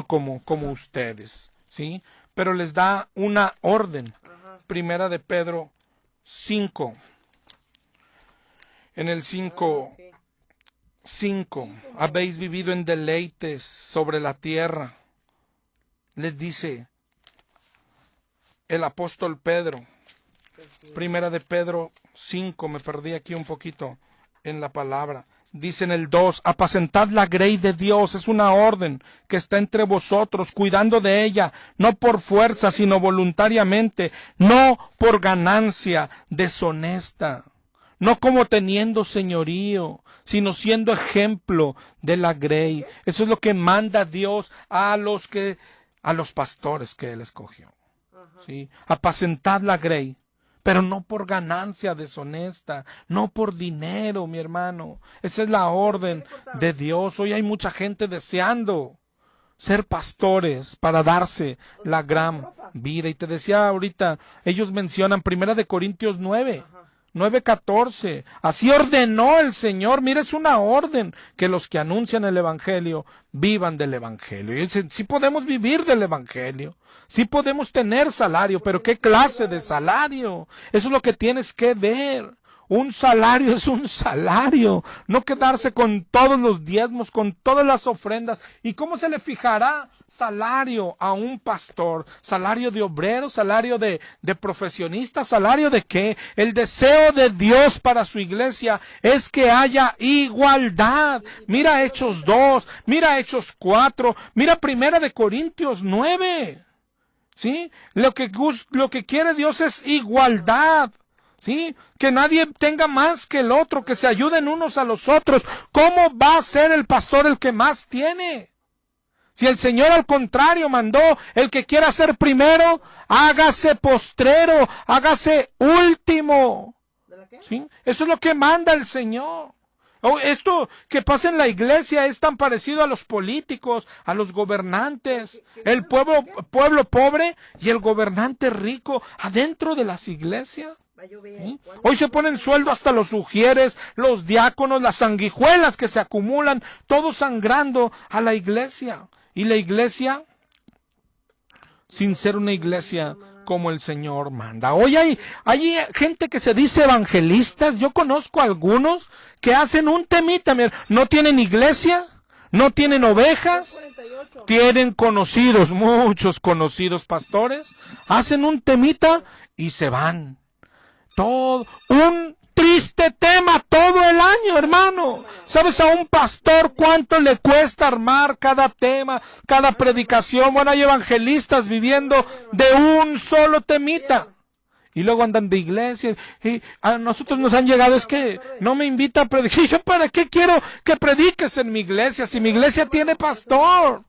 como ustedes, ¿sí? Pero les da una orden. Primera de Pedro 5. En el 5, habéis vivido en deleites sobre la tierra. Les dice el apóstol Pedro. Primera de Pedro 5, me perdí aquí un poquito en la palabra. Dice en el 2, apacentad la grey de Dios, es una orden que está entre vosotros, cuidando de ella, no por fuerza, sino voluntariamente, no por ganancia deshonesta, no como teniendo señorío, sino siendo ejemplo de la grey. Eso es lo que manda Dios a los pastores que Él escogió. ¿Sí? Apacentad la grey. Pero no por ganancia deshonesta, no por dinero, mi hermano. Esa es la orden de Dios. Hoy hay mucha gente deseando ser pastores para darse la gran vida. Y te decía ahorita, ellos mencionan 1 Corintios 9:14. Así ordenó el Señor. Mira, es una orden que los que anuncian el Evangelio vivan del Evangelio. Y dicen, sí podemos vivir del Evangelio. Sí podemos tener salario, pero ¿qué clase de salario? Eso es lo que tienes que ver. Un salario es un salario. No quedarse con todos los diezmos, con todas las ofrendas. ¿Y cómo se le fijará salario a un pastor? ¿Salario de obrero? ¿Salario de profesionista? ¿Salario de qué? El deseo de Dios para su iglesia es que haya igualdad. Mira Hechos 2, mira Hechos 4, mira 1 Corintios 9. ¿Sí? Lo que quiere Dios es igualdad. ¿Sí? Que nadie tenga más que el otro, que se ayuden unos a los otros. ¿Cómo va a ser el pastor el que más tiene? Si el Señor al contrario mandó, el que quiera ser primero, hágase postrero, hágase último. ¿Sí? Eso es lo que manda el Señor. Esto que pasa en la iglesia es tan parecido a los políticos, a los gobernantes, el pueblo pobre y el gobernante rico adentro de las iglesias. ¿Sí? Hoy se ponen sueldo hasta los ujieres, los diáconos, las sanguijuelas que se acumulan, todos sangrando a la iglesia. Y la iglesia, sin ser una iglesia como el Señor manda. Hoy hay gente que se dice evangelistas. Yo conozco algunos que hacen un temita. No tienen iglesia, no tienen ovejas, tienen conocidos, muchos conocidos pastores, hacen un temita y se van. Todo un triste tema todo el año, hermano. ¿Sabes a un pastor cuánto le cuesta armar cada tema, cada predicación? Bueno, hay evangelistas viviendo de un solo temita. Y luego andan de iglesia. Y a nosotros nos han llegado, es que no me invita a predicar. ¿Yo para qué quiero que prediques en mi iglesia si mi iglesia tiene pastor?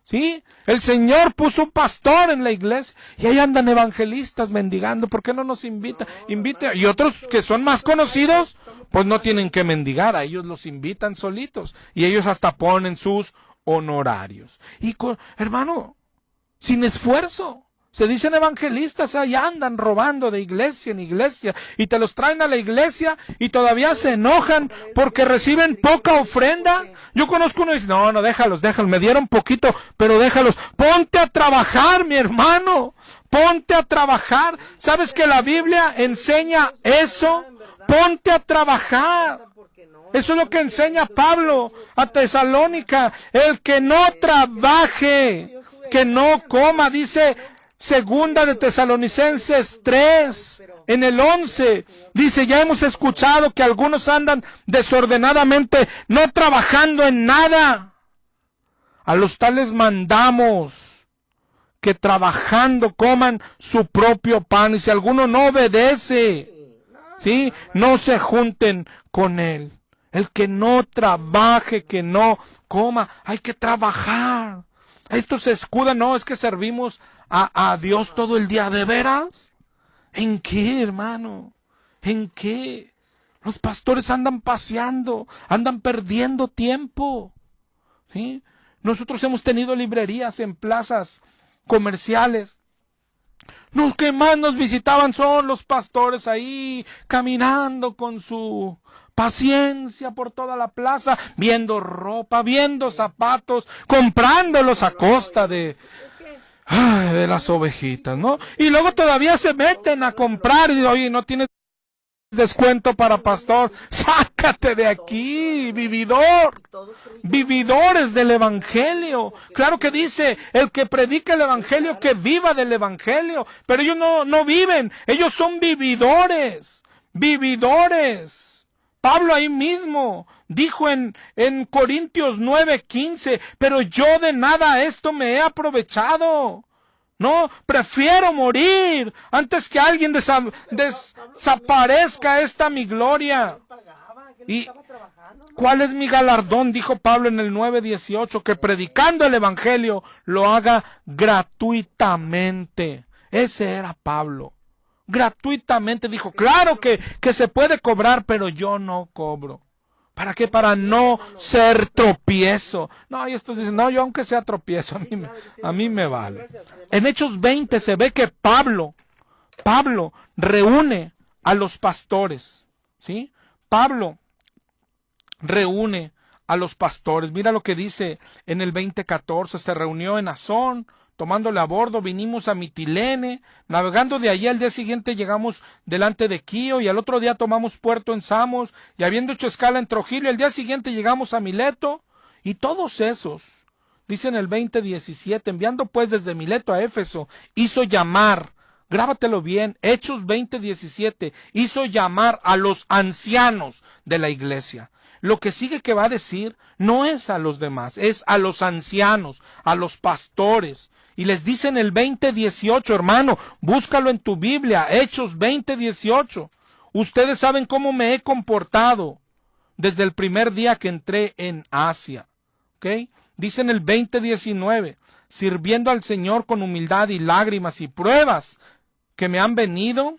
¿Sí? El Señor puso un pastor en la iglesia y ahí andan evangelistas mendigando. ¿Por qué no nos invita? Invite. Y otros que son más conocidos, pues no tienen que mendigar, a ellos los invitan solitos y ellos hasta ponen sus honorarios. Y hermano, sin esfuerzo. Se dicen evangelistas, ahí andan robando de iglesia en iglesia y te los traen a la iglesia y todavía se enojan porque reciben poca ofrenda. Yo conozco uno y dice, no, déjalos, me dieron poquito, pero déjalos. Ponte a trabajar, mi hermano, ponte a trabajar. ¿Sabes que la Biblia enseña eso? ponte a trabajar. Eso es lo que enseña Pablo a Tesalónica. El que no trabaje, que no coma, dice segunda de Tesalonicenses 3, en el 11, dice, ya hemos escuchado que algunos andan desordenadamente, no trabajando en nada. A los tales mandamos que trabajando coman su propio pan, y si alguno no obedece, ¿sí?, no se junten con él. El que no trabaje, que no coma. Hay que trabajar. Esto se escuda, no, es que servimos a Dios todo el día. ¿De veras? ¿En qué, hermano? ¿En qué? Los pastores andan paseando, andan perdiendo tiempo. ¿Sí? Nosotros hemos tenido librerías en plazas comerciales. Los que más nos visitaban son los pastores ahí, caminando con su paciencia por toda la plaza, viendo ropa, viendo zapatos, comprándolos a costa de las ovejitas, ¿no? Y luego todavía se meten a comprar y dicen, oye, ¿no tienes descuento para pastor? Sácate de aquí, vividor. Vividores del evangelio. Claro que dice, el que predica el evangelio, que viva del evangelio. Pero ellos no viven, ellos son vividores. Vividores. Pablo ahí mismo dijo en Corintios 9:15, pero yo de nada esto me he aprovechado. No, prefiero morir antes que alguien desaparezca esta mi gloria. ¿Y cuál es mi galardón? Dijo Pablo en el 9:18, que predicando el evangelio lo haga gratuitamente. Ese era Pablo. Gratuitamente dijo, claro que se puede cobrar, pero yo no cobro. ¿Para qué? Para no ser tropiezo. No, y estos dicen, no, yo aunque sea tropiezo, a mí me vale. En Hechos 20 se ve que Pablo reúne a los pastores, ¿sí? Pablo reúne a los pastores. Mira lo que dice en el 20:14, se reunió en Asón, tomándole a bordo, vinimos a Mitilene, navegando de allí al día siguiente llegamos delante de Quío, y al otro día tomamos puerto en Samos, y habiendo hecho escala en Trogilio, al día siguiente llegamos a Mileto, y todos esos, dice en el 20:17, enviando pues desde Mileto a Éfeso, hizo llamar, grábatelo bien, Hechos 20:17, hizo llamar a los ancianos de la iglesia. Lo que sigue que va a decir no es a los demás, es a los ancianos, a los pastores. Y les dice en el 20:18, hermano, búscalo en tu Biblia, Hechos 20:18. Ustedes saben cómo me he comportado desde el primer día que entré en Asia. ¿Ok? Dice en el 20:19, sirviendo al Señor con humildad y lágrimas y pruebas que me han venido,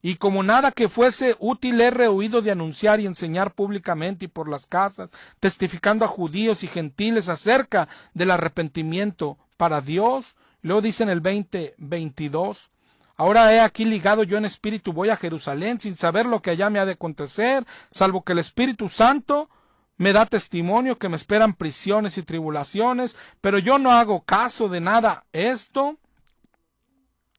y como nada que fuese útil he rehuido de anunciar y enseñar públicamente y por las casas, testificando a judíos y gentiles acerca del arrepentimiento para Dios. Luego dice en el 20:22, ahora he aquí ligado yo en espíritu, voy a Jerusalén sin saber lo que allá me ha de acontecer, salvo que el Espíritu Santo me da testimonio que me esperan prisiones y tribulaciones, pero yo no hago caso de nada esto.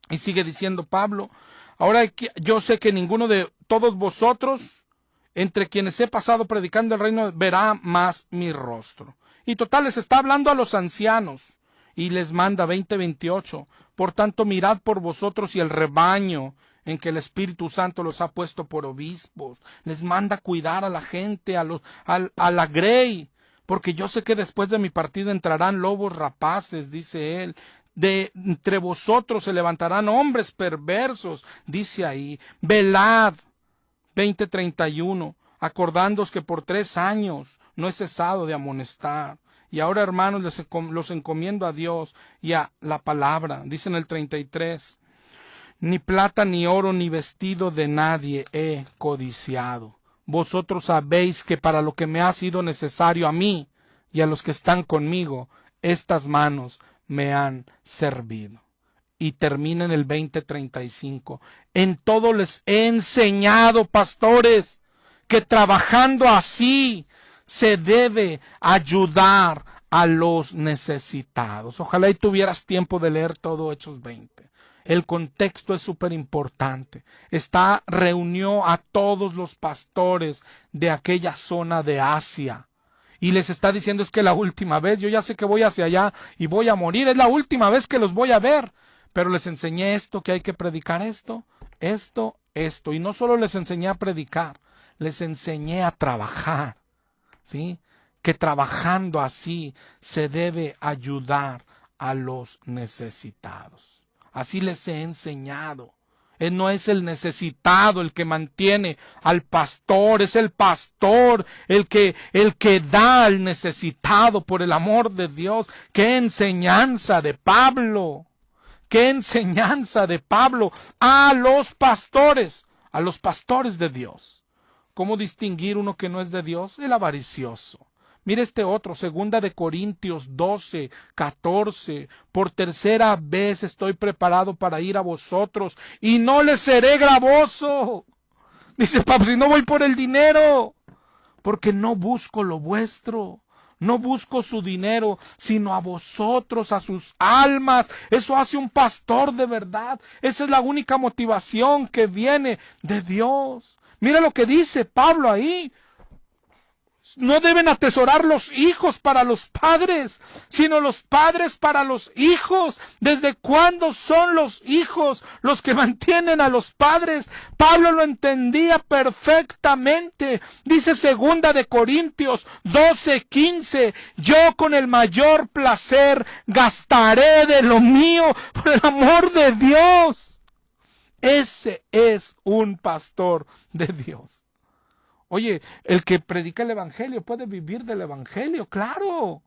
Y sigue diciendo Pablo, ahora yo sé que ninguno de todos vosotros, entre quienes he pasado predicando el reino, verá más mi rostro. Y total, les está hablando a los ancianos, y les manda 20:28, por tanto mirad por vosotros y el rebaño en que el Espíritu Santo los ha puesto por obispos. Les manda cuidar a la gente, a la grey, porque yo sé que después de mi partida entrarán lobos rapaces, dice él. De entre vosotros se levantarán hombres perversos, dice ahí. Velad, 20:31, acordándoos que por 3 años no he cesado de amonestar. Y ahora, hermanos, los encomiendo a Dios y a la palabra. Dice en el 33, ni plata, ni oro, ni vestido de nadie he codiciado. Vosotros sabéis que para lo que me ha sido necesario a mí y a los que están conmigo, estas manos me han servido. Y termina en el 20:35. En todo les he enseñado, pastores, que trabajando así se debe ayudar a los necesitados. Ojalá y tuvieras tiempo de leer todo Hechos 20. El contexto es súper importante. Reunió a todos los pastores de aquella zona de Asia. Y les está diciendo, es que la última vez, yo ya sé que voy hacia allá y voy a morir, es la última vez que los voy a ver. Pero les enseñé esto, que hay que predicar esto. Y no solo les enseñé a predicar, les enseñé a trabajar, ¿sí? Que trabajando así se debe ayudar a los necesitados. Así les he enseñado. No es el necesitado el que mantiene al pastor, es el pastor el que da al necesitado, por el amor de Dios. ¡Qué enseñanza de Pablo! ¡Qué enseñanza de Pablo a los pastores de Dios! ¿Cómo distinguir uno que no es de Dios? El avaricioso. Mire este otro, 2 de Corintios 12, 14. Por tercera vez estoy preparado para ir a vosotros y no les seré gravoso. Dice Pablo, si no voy por el dinero, porque no busco lo vuestro. No busco su dinero, sino a vosotros, a sus almas. Eso hace un pastor de verdad. Esa es la única motivación que viene de Dios. Mira lo que dice Pablo ahí. No deben atesorar los hijos para los padres, sino los padres para los hijos. ¿Desde cuándo son los hijos los que mantienen a los padres? Pablo lo entendía perfectamente. Dice 2 de Corintios 12, 15. Yo con el mayor placer gastaré de lo mío por el amor de Dios. Ese es un pastor de Dios. Oye, el que predica el evangelio puede vivir del evangelio, claro,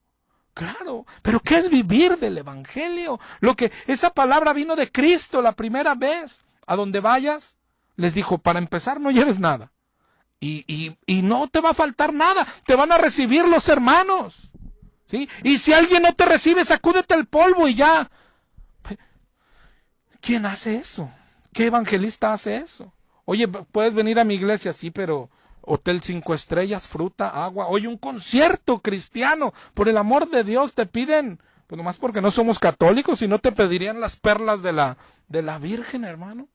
pero ¿qué es vivir del evangelio? Esa palabra vino de Cristo la primera vez. A donde vayas, les dijo, para empezar no lleves nada, y no te va a faltar nada, te van a recibir los hermanos, ¿sí? Y si alguien no te recibe, sacúdete el polvo y ya. ¿Quién hace eso? ¿Qué evangelista hace eso? Oye, puedes venir a mi iglesia, sí, pero hotel 5 estrellas, fruta, agua. Oye, un concierto cristiano, por el amor de Dios, te piden, pues nomás porque no somos católicos, y no te pedirían las perlas de la Virgen, hermano.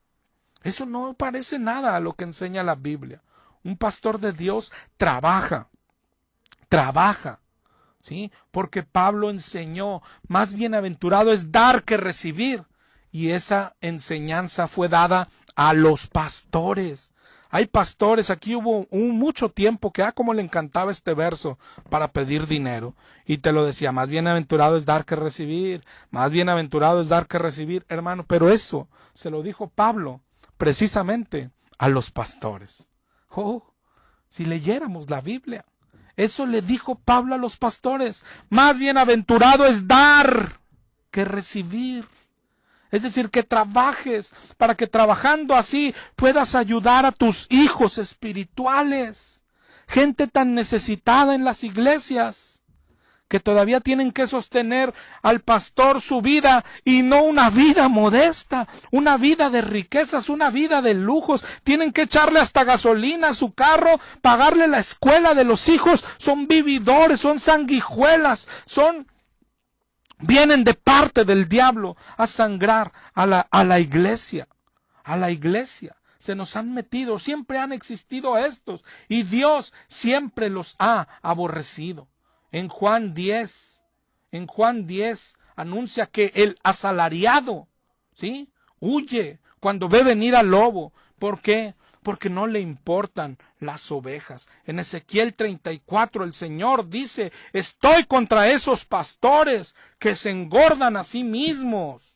Eso no parece nada a lo que enseña la Biblia. Un pastor de Dios trabaja, ¿sí? Porque Pablo enseñó, más bienaventurado es dar que recibir, y esa enseñanza fue dada a los pastores. Hay pastores, aquí hubo mucho tiempo que como le encantaba este verso para pedir dinero. Y te lo decía, más bienaventurado es dar que recibir, más bienaventurado es dar que recibir, hermano. Pero eso se lo dijo Pablo precisamente a los pastores. Si leyéramos la Biblia, eso le dijo Pablo a los pastores. Más bienaventurado es dar que recibir. Es decir, que trabajes para que trabajando así puedas ayudar a tus hijos espirituales. Gente tan necesitada en las iglesias que todavía tienen que sostener al pastor su vida, y no una vida modesta, una vida de riquezas, una vida de lujos. Tienen que echarle hasta gasolina a su carro, pagarle la escuela de los hijos. Son vividores, son sanguijuelas, vienen de parte del diablo a sangrar a la iglesia. Se nos han metido, siempre han existido estos, y Dios siempre los ha aborrecido. En Juan 10 anuncia que el asalariado, ¿sí?, huye cuando ve venir al lobo. ¿Por qué? Porque no le importan las ovejas. En Ezequiel 34 el Señor dice, estoy contra esos pastores que se engordan a sí mismos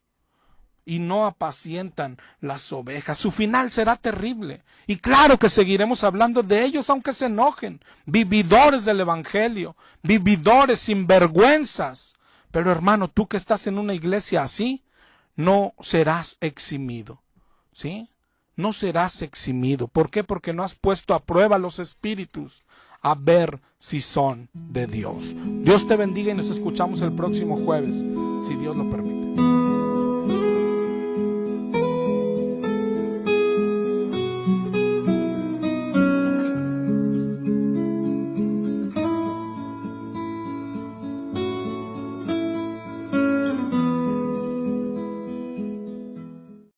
y no apacientan las ovejas. Su final será terrible. Y claro que seguiremos hablando de ellos aunque se enojen. Vividores del evangelio, vividores sinvergüenzas. Pero hermano, tú que estás en una iglesia así, no serás eximido, ¿sí? No serás eximido. ¿Por qué? Porque no has puesto a prueba los espíritus a ver si son de Dios. Dios te bendiga y nos escuchamos el próximo jueves, si Dios lo permite.